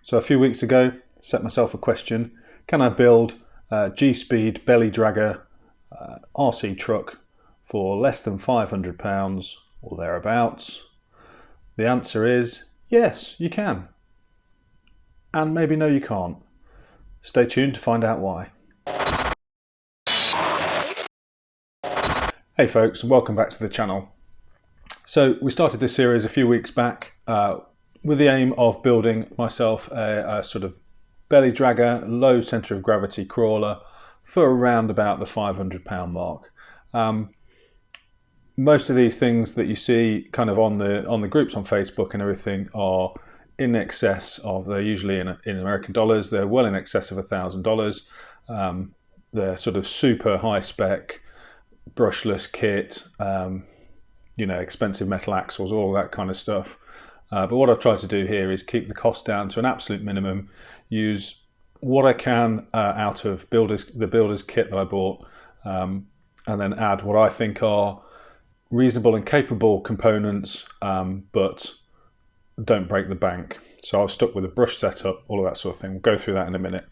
So a few weeks ago, set myself a question: can I build a GSpeed belly dragger RC truck for less than £500 or thereabouts? The answer is yes, you can. And maybe no, you can't. Stay tuned to find out why. Hey folks, and welcome back to the channel. So we started this series a few weeks back with the aim of building myself a sort of belly dragger, low centre of gravity crawler for around about the £500 mark. Most of these things that you see kind of on the groups on Facebook and everything are in excess of, they're usually in American dollars, they're well in excess of $1,000. They're sort of super high spec, brushless kit, you know, expensive metal axles, all that kind of stuff. But what I've tried to do here is keep the cost down to an absolute minimum, use what I can out of the builder's kit that I bought, and then add what I think are reasonable and capable components, but don't break the bank. So I've stuck with a brush setup, all of that sort of thing. We'll go through that in a minute.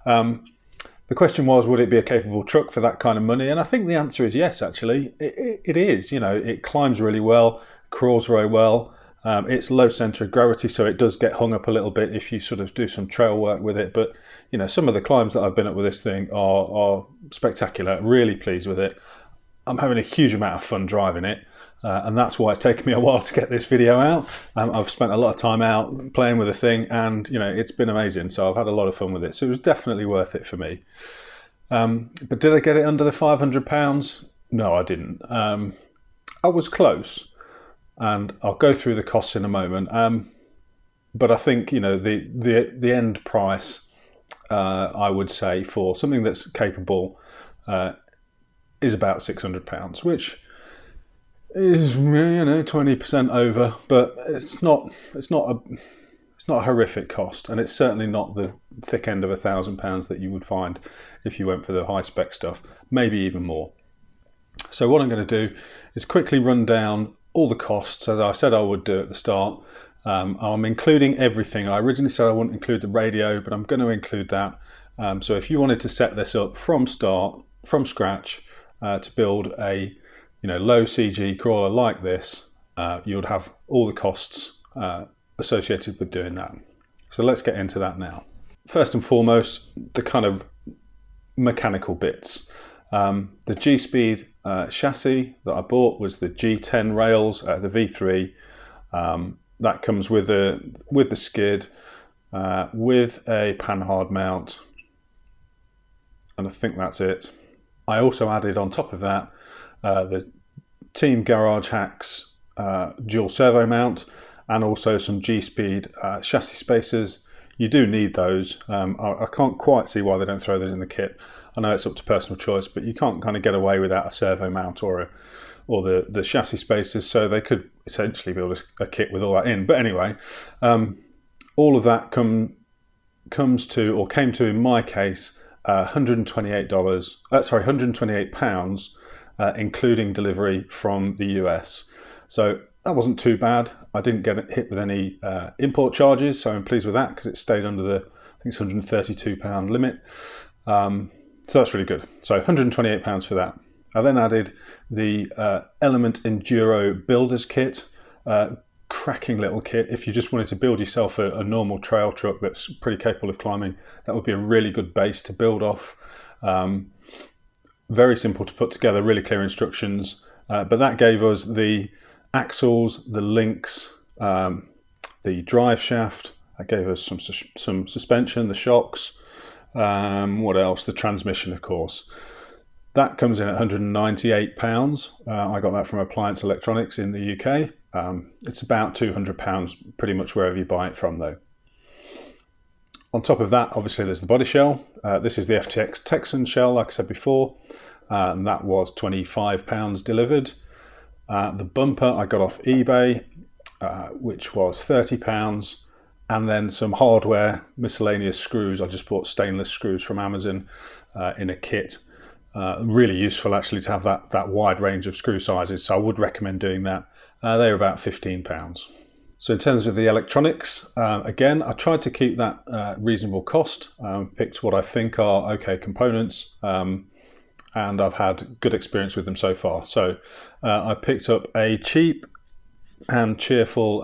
The question was, would it be a capable truck for that kind of money? And I think the answer is yes, actually. It is. You know, it climbs really well, crawls very well. It's low centre of gravity, so it does get hung up a little bit if you sort of do some trail work with it. But, you know, some of the climbs that I've been up with this thing are spectacular. Really pleased with it. I'm having a huge amount of fun driving it. And that's why it's taken me a while to get this video out. I've spent a lot of time out playing with the thing, and you know, it's been amazing. So I've had a lot of fun with it. So it was definitely worth it for me. But did I get it under the £500? No, I didn't. I was close, and I'll go through the costs in a moment. But I think, you know, the end price, I would say, for something that's capable is about £600, which is, you know, 20% over, but it's not a horrific cost, and it's certainly not the thick end of £1,000 that you would find if you went for the high spec stuff, maybe even more. So what I'm going to do is quickly run down all the costs, as I said I would do at the start. I'm including everything. I originally said I wouldn't include the radio, but I'm going to include that. So if you wanted to set this up from scratch to build a low CG crawler like this, you would have all the costs associated with doing that. So let's get into that now. First and foremost, the kind of mechanical bits. The GSpeed chassis that I bought was the G10 rails, the V3. That comes with the skid, with a panhard mount, and I think that's it. I also added on top of that the Team Garage Hacks dual servo mount, and also some GSpeed chassis spacers. You do need those. I can't quite see why they don't throw those in the kit. I know it's up to personal choice, but you can't kind of get away without a servo mount or the chassis spacers, so they could essentially build a kit with all that in. But anyway, all of that came to, in my case, £128, including delivery from the US. So that wasn't too bad. I didn't get hit with any import charges, so I'm pleased with that because it stayed under the, I think it's £132 limit. So that's really good. So £128 for that. I then added the Element Enduro Builder's Kit. Cracking little kit. If you just wanted to build yourself a normal trail truck that's pretty capable of climbing, that would be a really good base to build off. Very simple to put together, really clear instructions, but that gave us the axles, the links, the drive shaft. That gave us some suspension, the shocks. What else? The transmission, of course. That comes in at £198. I got that from Appliance Electronics in the UK. It's about £200 pretty much wherever you buy it from, though. On top of that, obviously, there's the body shell. This is the FTX Texan shell, like I said before, and that was £25 delivered. The bumper I got off eBay, which was £30, and then some hardware, miscellaneous screws. I just bought stainless screws from Amazon in a kit. Really useful, actually, to have that wide range of screw sizes, so I would recommend doing that. They were about £15. So in terms of the electronics, again, I tried to keep that reasonable cost, picked what I think are okay components, and I've had good experience with them so far. So I picked up a cheap and cheerful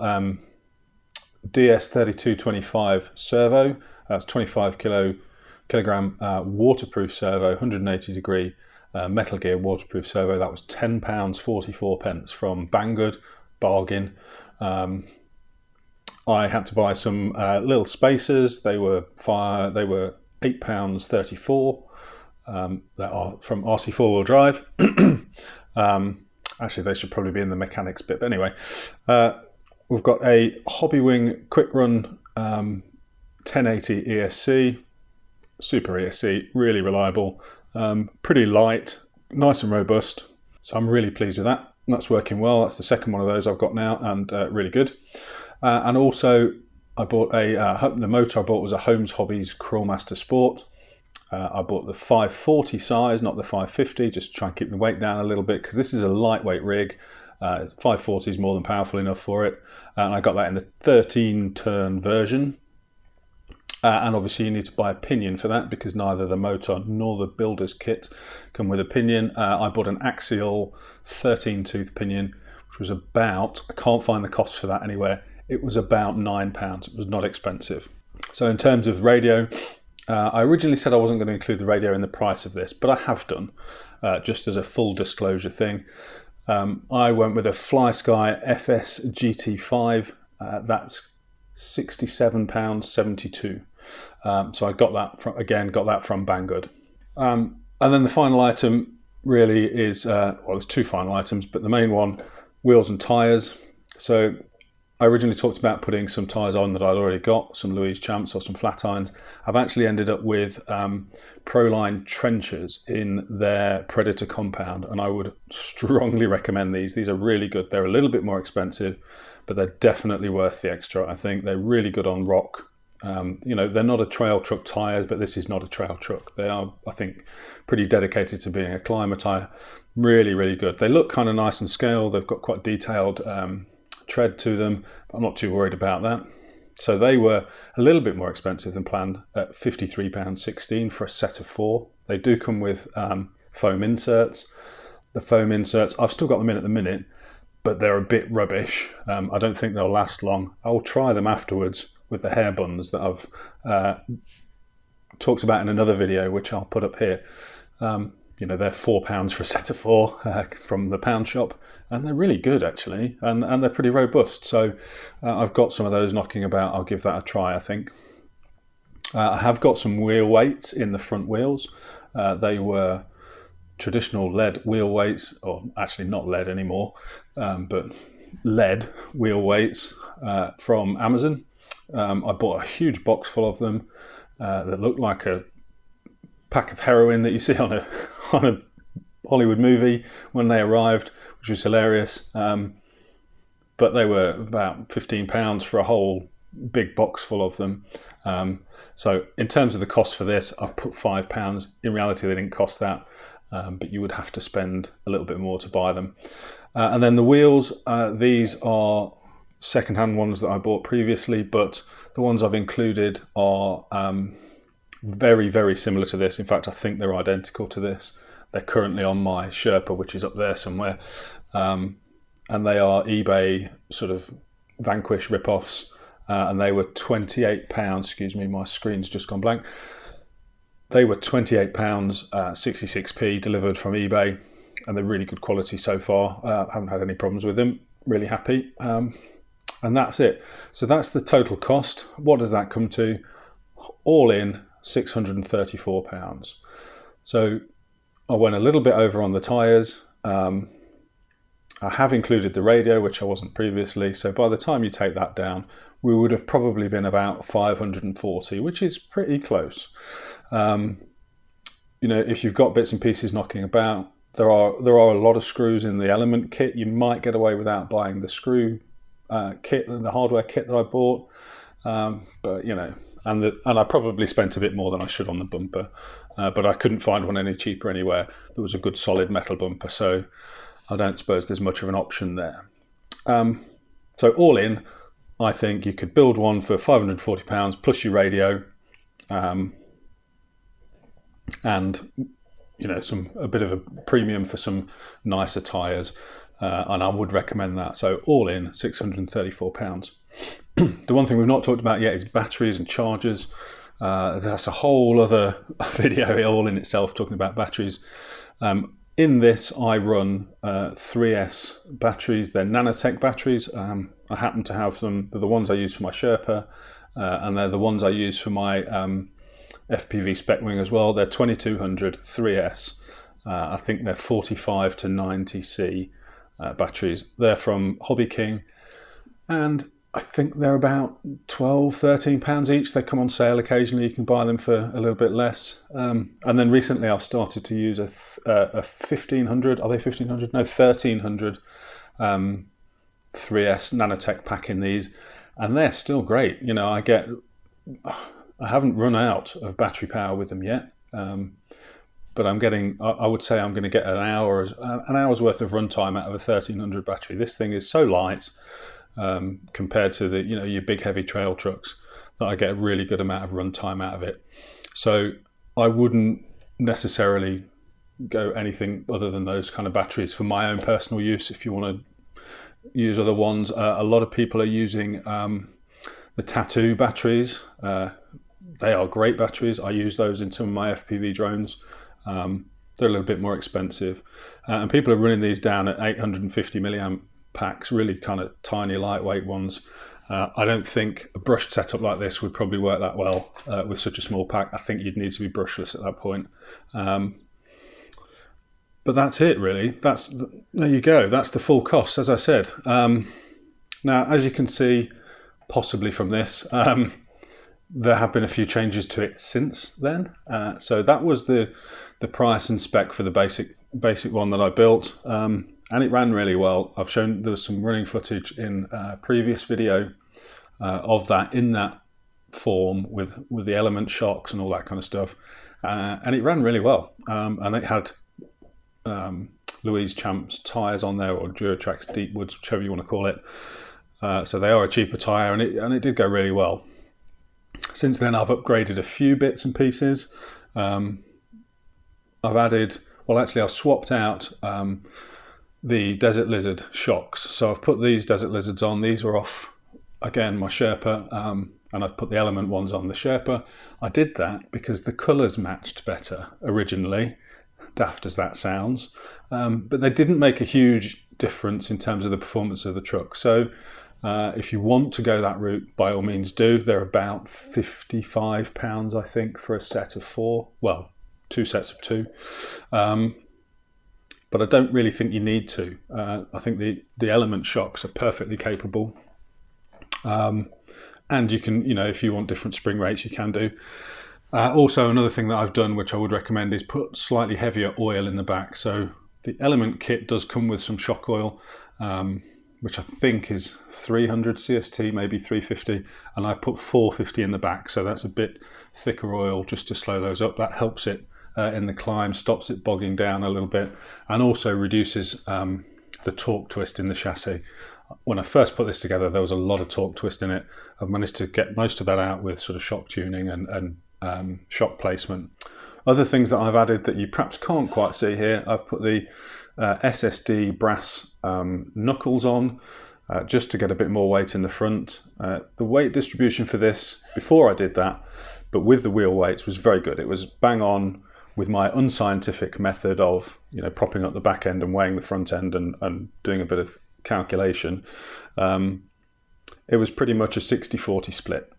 DS3225 servo. That's 25 kilogram waterproof servo, 180 degree Metal Gear waterproof servo. That was £10.44 from Banggood, bargain. I had to buy some little spacers. They were £8.34. That are from RC four-wheel drive. Actually, they should probably be in the mechanics bit. But anyway, we've got a HOBBYWING QUICRUN 1080 ESC, super ESC, really reliable, pretty light, nice and robust. So I'm really pleased with that. That's working well. That's the second one of those I've got now, and really good. And also, I bought the motor I bought was a HOLMES HOBBIES CRAWLMASTER Sport. I bought the 540 size, not the 550, just to try and keep the weight down a little bit, because this is a lightweight rig. 540 is more than powerful enough for it. And I got that in the 13-turn version. And obviously you need to buy a pinion for that, because neither the motor nor the builder's kit come with a pinion. I bought an AXIAL 13-tooth pinion, which was about, I can't find the cost for that anywhere, it was about £9. It was not expensive. So in terms of radio, I originally said I wasn't going to include the radio in the price of this, but I have done, just as a full disclosure thing. I went with a FlySky FS GT5, that's £67.72. So I got that from, Banggood. And then the final item really is, well, there's two final items, but the main one, wheels and tyres. So I originally talked about putting some tyres on that I'd already got, some Louise Champs or some flat irons. I've actually ended up with Proline trenchers in their Predator compound, and I would strongly recommend these. These are really good. They're a little bit more expensive, but they're definitely worth the extra. I think they're really good on rock. You know, they're not a trail truck tyre, but this is not a trail truck. They are, I think, pretty dedicated to being a climber tyre. Really, really good. They look kind of nice and scale. They've got quite detailed tread to them, but I'm not too worried about that. So they were a little bit more expensive than planned at £53.16 for a set of 4. They do come with foam inserts. The foam inserts, I've still got them in at the minute, but they're a bit rubbish. I don't think they'll last long. I'll try them afterwards with the hair buns that I've talked about in another video, which I'll put up here. You know, they're £4 for a set of 4 from the pound shop, and they're really good actually, and they're pretty robust. So I've got some of those knocking about. I'll give that a try, I think. I have got some wheel weights in the front wheels. They were traditional lead wheel weights, or actually not lead anymore, but lead wheel weights from Amazon. I bought a huge box full of them that looked like a pack of heroin that you see on a Hollywood movie when they arrived, which was hilarious. But they were about £15 for a whole big box full of them. So in terms of the cost for this, I've put £5. In reality, they didn't cost that, but you would have to spend a little bit more to buy them. And then the wheels, these are second-hand ones that I bought previously, but the ones I've included are very, very similar to this. In fact, I think they're identical to this. They're currently on my Sherpa, which is up there somewhere. And they are eBay sort of Vanquish rip-offs. And they were £28. Excuse me, my screen's just gone blank. They were £28, 66p delivered from eBay. And they're really good quality so far. Haven't had any problems with them. Really happy. And that's it. So that's the total cost. What does that come to? All in, £634. So I went a little bit over on the tyres. I have included the radio, which I wasn't previously. So by the time you take that down, we would have probably been about 540, which is pretty close. You know, if you've got bits and pieces knocking about, there are a lot of screws in the Element kit. You might get away without buying the screw kit and the hardware kit that I bought, but you know, and I probably spent a bit more than I should on the bumper, but I couldn't find one any cheaper anywhere that was a good solid metal bumper, so I don't suppose there's much of an option there. So all in, I think you could build one for £540 plus your radio, and you know, a bit of a premium for some nicer tyres, and I would recommend that. So all in, £634. The one thing we've not talked about yet is batteries and chargers. That's a whole other video all in itself, talking about batteries. In this, I run 3S batteries. They're nanotech batteries. I happen to have them. They're the ones I use for my Sherpa, and they're the ones I use for my FPV spec wing as well. They're 2200 3S. I think they're 45 to 90C batteries. They're from Hobby King, and I think they're about £12–13 each. They come on sale occasionally. You can buy them for a little bit less. And then recently I've started to use a 1500, are they 1500? No, 1300 3S nanotech pack in these. And they're still great. You know, I haven't run out of battery power with them yet. But I'm getting, I would say I'm going to get an hour's worth of runtime out of a 1300 battery. This thing is so light, compared to the, you know, your big heavy trail trucks, that I get a really good amount of runtime out of it. So I wouldn't necessarily go anything other than those kind of batteries for my own personal use. If you want to use other ones, a lot of people are using the Tattoo batteries. They are great batteries. I use those in some of my FPV drones. They're a little bit more expensive, and people are running these down at 850 milliamp packs, really kind of tiny, lightweight ones. I don't think a brushed setup like this would probably work that well with such a small pack. I think you'd need to be brushless at that point. But that's it, really. There you go. That's the full cost, as I said. Now, as you can see, possibly from this, there have been a few changes to it since then. So that was the price and spec for the basic one that I built. And it ran really well. I've shown there was some running footage in a previous video of that in that form with the element shocks and all that kind of stuff, and it ran really well. And it had Louise Champ's tyres on there, or Duratrax Deepwoods, whichever you want to call it. So they are a cheaper tyre, and it did go really well. Since then, I've upgraded a few bits and pieces. I've swapped out the Desert Lizard shocks. So I've put these Desert Lizards on. These were off, again, my Sherpa, and I've put the Element ones on the Sherpa. I did that because the colours matched better originally, daft as that sounds, but they didn't make a huge difference in terms of the performance of the truck. So if you want to go that route, by all means do. They're about £55, I think, for a set of 4. Well, 2 sets of 2. But I don't really think you need to. I think the Element shocks are perfectly capable. And you can, you know, if you want different spring rates, you can do. Also, another thing that I've done, which I would recommend, is put slightly heavier oil in the back. So the Element kit does come with some shock oil, which I think is 300 CST, maybe 350. And I put 450 in the back. So that's a bit thicker oil just to slow those up. That helps it in the climb, stops it bogging down a little bit, and also reduces the torque twist in the chassis. When I first put this together, there was a lot of torque twist in it. I've managed to get most of that out with sort of shock tuning and shock placement. Other things that I've added that you perhaps can't quite see here, I've put the SSD brass knuckles on, just to get a bit more weight in the front. The weight distribution for this, before I did that, but with the wheel weights, was very good. It was bang on with my unscientific method of, you know, propping up the back end and weighing the front end and doing a bit of calculation. It was pretty much a 60-40 split.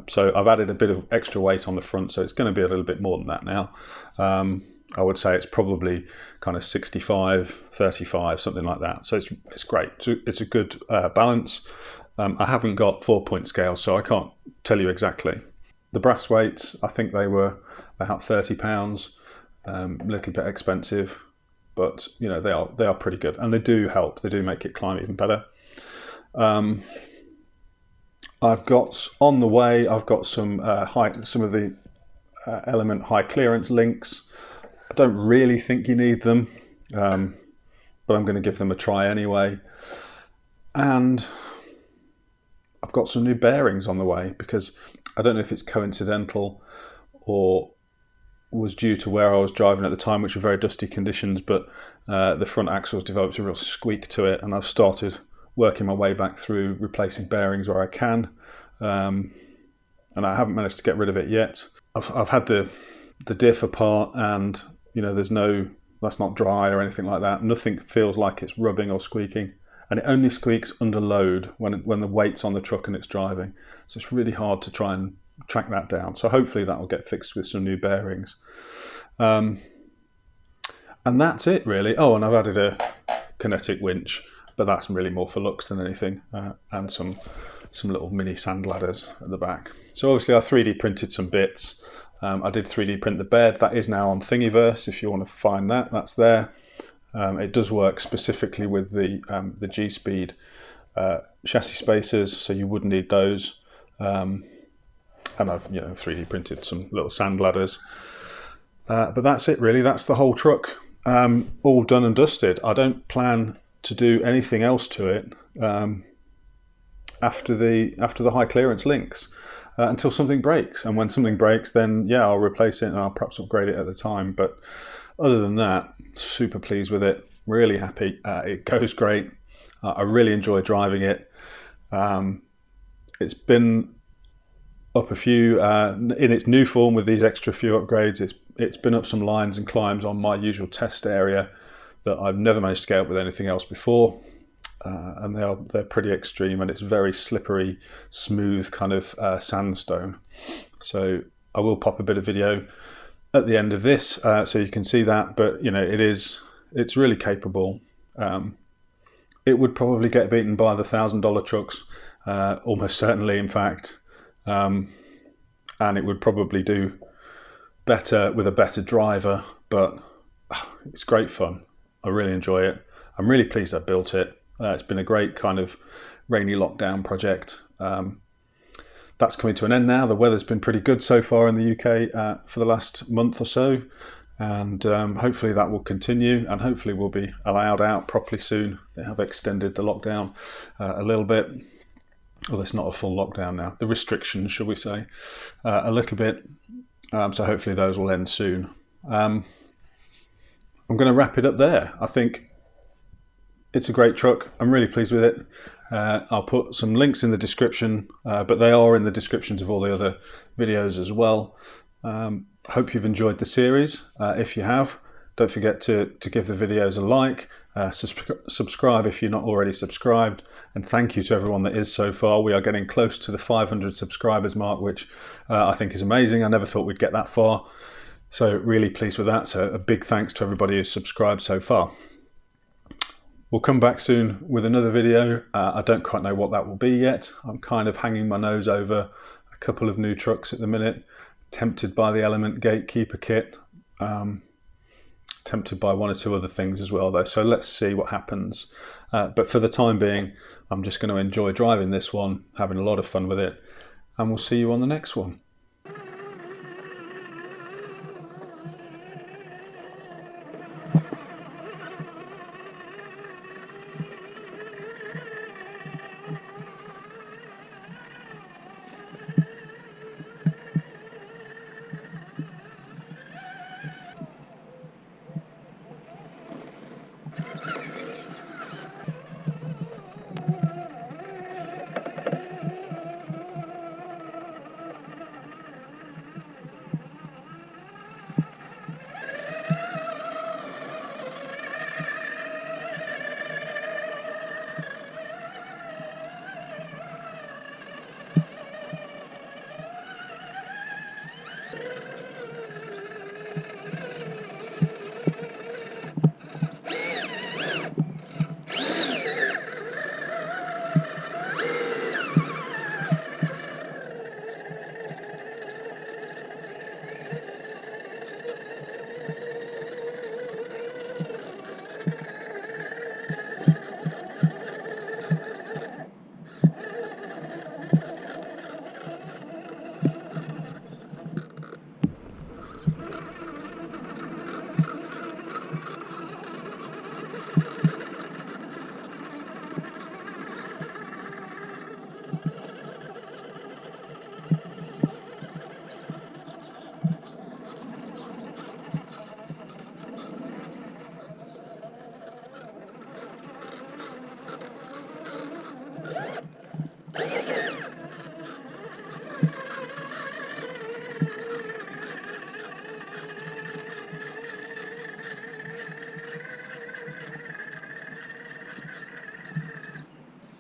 So I've added a bit of extra weight on the front, so it's going to be a little bit more than that now. I would say it's probably kind of 65-35, something like that. So it's great. It's a good balance. I haven't got 4-point scales, so I can't tell you exactly. The brass weights, I think they were about £30, a little bit expensive, but you know, they are pretty good, and they do help. They do make it climb even better. I've got on the way. I've got some of the Element high clearance links. I don't really think you need them, but I'm going to give them a try anyway. And I've got some new bearings on the way, because I don't know if it's coincidental or was due to where I was driving at the time, which were very dusty conditions, but the front axle's developed a real squeak to it, and I've started working my way back through replacing bearings where I can, and I haven't managed to get rid of it yet. I've had the diff apart, and there's no, that's not dry or anything like that. Nothing feels like it's rubbing or squeaking, and it only squeaks under load when the weight's on the truck and it's driving. So it's really hard to try and track that down. So hopefully that will get fixed with some new bearings. And that's it really. Oh, and I've added a kinetic winch, but that's really more for looks than anything, and some little mini sand ladders at the back. So obviously I 3D printed some bits. I did 3D print the bed. That is now on Thingiverse. If you want to find that, that's there. It does work specifically with the GSpeed chassis spacers, so you would need those. And I've 3D printed some little sand ladders. But that's it really. That's the whole truck, all done and dusted. I don't plan to do anything else to it after the high clearance links. Until something breaks, and when something breaks, then yeah, I'll replace it and I'll perhaps upgrade it at the time. But other than that, super pleased with it, really happy. It goes great. I really enjoy driving it. It's been up a few in its new form with these extra few upgrades. It's been up some lines and climbs on my usual test area that I've never managed to get up with anything else before. And they're pretty extreme, and it's very slippery, smooth kind of sandstone. So I will pop a bit of video at the end of this so you can see that. But it's really capable. It would probably get beaten by the $1,000 trucks, almost certainly, in fact, and it would probably do better with a better driver. But it's great fun. I really enjoy it. I'm really pleased I built it. It's been a great kind of rainy lockdown project. That's coming to an end now. The weather's been pretty good so far in the UK for the last month or so, and hopefully that will continue, and hopefully we'll be allowed out properly soon. They have extended the lockdown a little bit. Well, it's not a full lockdown now. The restrictions, shall we say, a little bit. So hopefully those will end soon. I'm going to wrap it up there. I think it's a great truck. I'm really pleased with it. I'll put some links in the description, but they are in the descriptions of all the other videos as well. Hope you've enjoyed the series. If you have, don't forget to give the videos a like, subscribe if you're not already subscribed, and thank you to everyone that is so far. We are getting close to the 500 subscribers mark, which I think is amazing. I never thought we'd get that far, so really pleased with that. So a big thanks to everybody who's subscribed so far. We'll come back soon with another video. I don't quite know what that will be yet. I'm kind of hanging my nose over a couple of new trucks at the minute. Tempted by the Element Gatekeeper kit. Tempted by one or two other things as well though. So let's see what happens. But for the time being, I'm just going to enjoy driving this one, having a lot of fun with it. And we'll see you on the next one.